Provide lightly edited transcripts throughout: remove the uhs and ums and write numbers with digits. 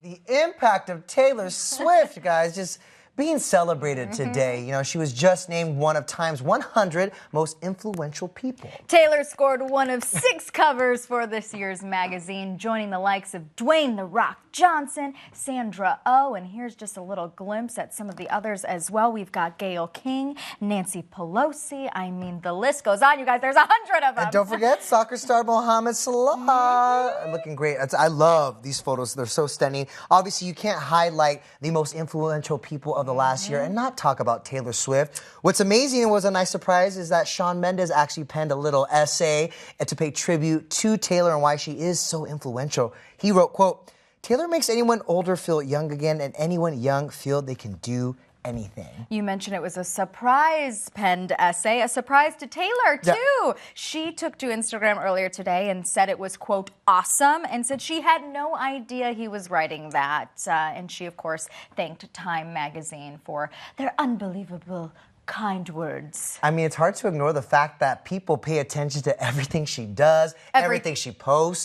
The impact of Taylor Swift, guys, just being celebrated today. You know, she was just named one of Time's 100 most influential people. Taylor scored one of 6 covers for this year's magazine, joining the likes of Dwayne "The Rock" Johnson, Sandra Oh, and here's just a little glimpse at some of the others as well. We've got Gayle King, Nancy Pelosi. I mean, the list goes on, you guys. There's 100 of them. And don't forget, soccer star Mohamed Salah. Looking great. I love these photos. They're so stunning. Obviously, you can't highlight the most influential people of the last year and not talk about Taylor Swift. What's amazing and was a nice surprise is that Shawn Mendes actually penned a little essay to pay tribute to Taylor and why she is so influential. He wrote, quote, "Taylor makes anyone older feel young again and anyone young feel they can do anything." You mentioned it was a surprise penned essay, a surprise to Taylor, too. Yeah. She took to Instagram earlier today and said it was, quote, "awesome," and said she had no idea he was writing that. And she, of course, thanked Time magazine for their unbelievable kind words. I mean, it's hard to ignore the fact that people pay attention to everything she does, everything she posts.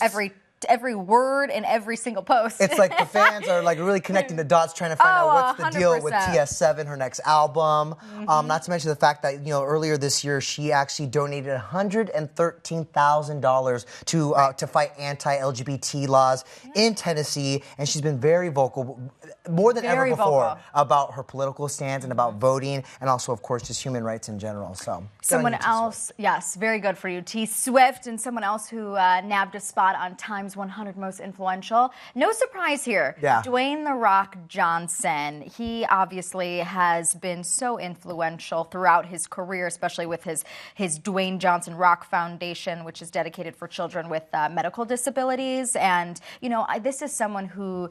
Every word in every single post. It's like the fans are like really connecting the dots, trying to find out what's the 100%. Deal with TS7, her next album. Not to mention the fact that, you know, earlier this year she actually donated $113,000 to fight anti-LGBT laws in Tennessee, and she's been very vocal, more than ever before, about her political stance and about voting, and also, of course, just human rights in general. So someone else, yes, very good for you, T Swift, and someone else who nabbed a spot on Time's 100 most influential. No surprise here. Yeah. Dwayne "The Rock" Johnson. He obviously has been so influential throughout his career, especially with his Dwayne Johnson Rock Foundation, which is dedicated for children with medical disabilities. And, you know, this is someone who,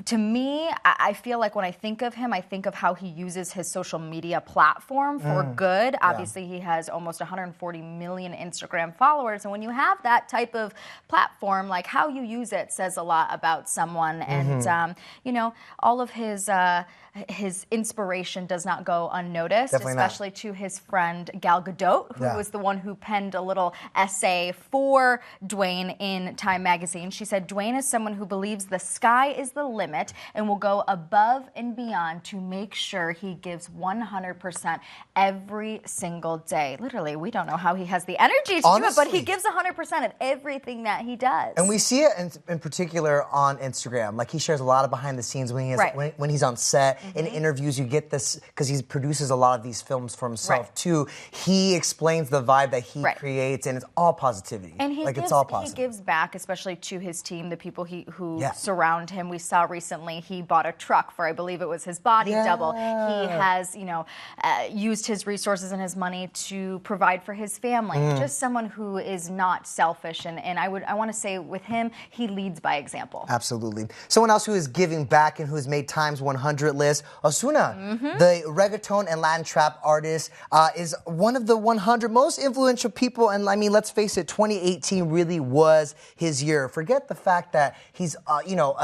to me, I feel like when I think of him, I think of how he uses his social media platform for good. Obviously, he has almost 140 million Instagram followers. And when you have that type of platform, like how you use it says a lot about someone. And, you know, all of his inspiration does not go unnoticed, especially to his friend Gal Gadot, who was the one who penned a little essay for Dwayne in Time magazine. She said, "Dwayne is someone who believes the sky is the limit and will go above and beyond to make sure he gives 100% every single day." Literally, we don't know how he has the energy to do it, but he gives 100% of everything that he does. And we see it in particular on Instagram. Like, he shares a lot of behind the scenes when he's on set. In interviews, you get this, because he produces a lot of these films for himself, too. He explains the vibe that he creates, and it's all positivity. And it's all positive. He gives back, especially to his team, the people who surround him. We saw recently he bought a truck for, I believe it was his body double. He has, you know, used his resources and his money to provide for his family. Just someone who is not selfish. And I want to say with him, he leads by example. Absolutely. Someone else who is giving back and who has made Time's 100 list, Osuna, the reggaeton and Latin trap artist, is one of the 100 most influential people. And I mean, let's face it, 2018 really was his year. Forget the fact that he's, you know,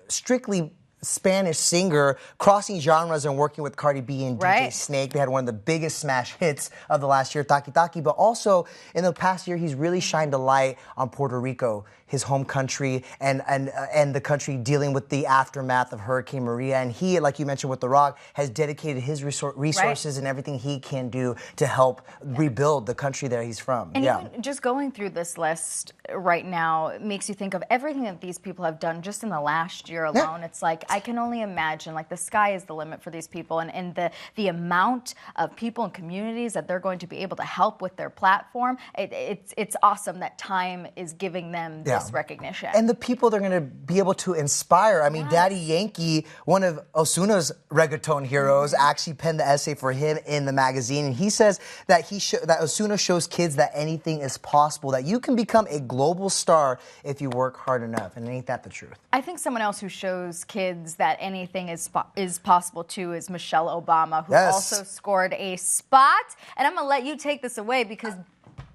strictly Spanish singer, crossing genres and working with Cardi B and DJ Snake. They had one of the biggest smash hits of the last year, Taki Taki. But also, in the past year, he's really shined a light on Puerto Rico, his home country, and the country dealing with the aftermath of Hurricane Maria. And he, like you mentioned with The Rock, has dedicated his resources and everything he can do to help rebuild the country that he's from. And even just going through this list right now makes you think of everything that these people have done just in the last year alone. It's like, I can only imagine, like, the sky is the limit for these people, and the amount of people and communities that they're going to be able to help with their platform. It's awesome that Time is giving them this recognition. And the people they're going to be able to inspire. I mean, Daddy Yankee, one of Osuna's reggaeton heroes, actually penned the essay for him in the magazine, and he says that that Osuna shows kids that anything is possible, that you can become a global star if you work hard enough. And ain't that the truth? I think someone else who shows kids that anything is possible too is Michelle Obama, who also scored a spot. And I'm going to let you take this away because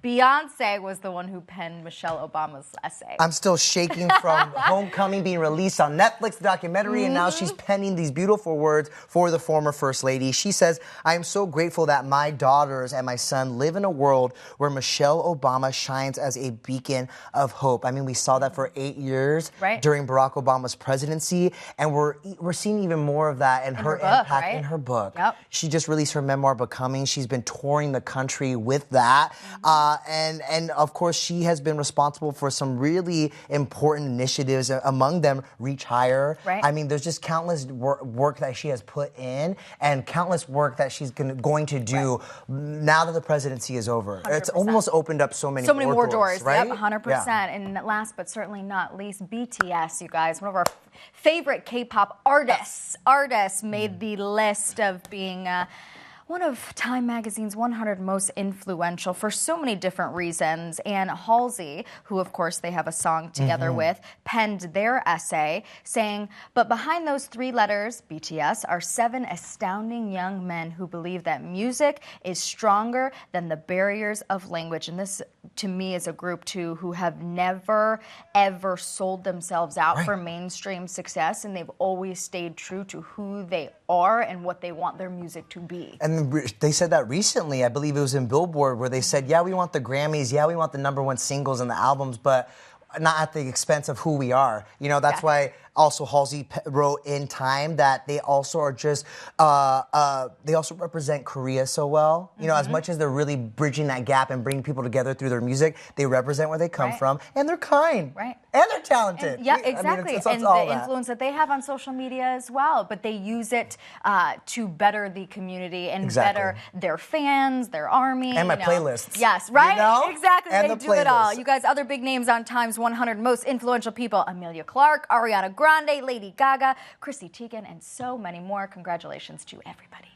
Beyonce was the one who penned Michelle Obama's essay. I'm still shaking from Homecoming being released on Netflix, the documentary, and now she's penning these beautiful words for the former First Lady. She says, I am so grateful that my daughters and my son live in a world where Michelle Obama shines as a beacon of hope. I mean, we saw that for 8 years during Barack Obama's presidency, and we're seeing even more of that in her impact in her book. Yep. She just released her memoir, Becoming. She's been touring the country with that. And of course, she has been responsible for some really important initiatives, among them Reach Higher. Right. I mean, there's just countless work that she has put in and countless work that she's going to do now that the presidency is over. 100%. It's almost opened up so many more doors, right? Yep, 100%. Yeah. And last but certainly not least, BTS, you guys, one of our favorite K-pop artists made the list of being one of Time Magazine's 100 most influential for so many different reasons. And Halsey, who of course they have a song together with, penned their essay saying, but behind those 3 letters, BTS, are 7 astounding young men who believe that music is stronger than the barriers of language. And this, to me, is a group too who have never, ever sold themselves out for mainstream success. And they've always stayed true to who they are and what they want their music to be. And they said that recently. I believe it was in Billboard where they said, yeah, we want the Grammys, yeah, we want the #1 singles and the albums, but not at the expense of who we are. You know, that's why also Halsey wrote in Time that they also are just, they also represent Korea so well. You know, as much as they're really bridging that gap and bringing people together through their music, they represent where they come from, and they're kind. And they're talented. And, yeah, exactly. It's and all the influence that they have on social media as well. But they use it to better the community and better their fans, their army. And my playlists. Yes, right? You know? Exactly. And they the do it all. playlists. You guys, other big names on Time's 100 most influential people: Emilia Clarke, Ariana Grande, Lady Gaga, Chrissy Teigen, and so many more. Congratulations to everybody.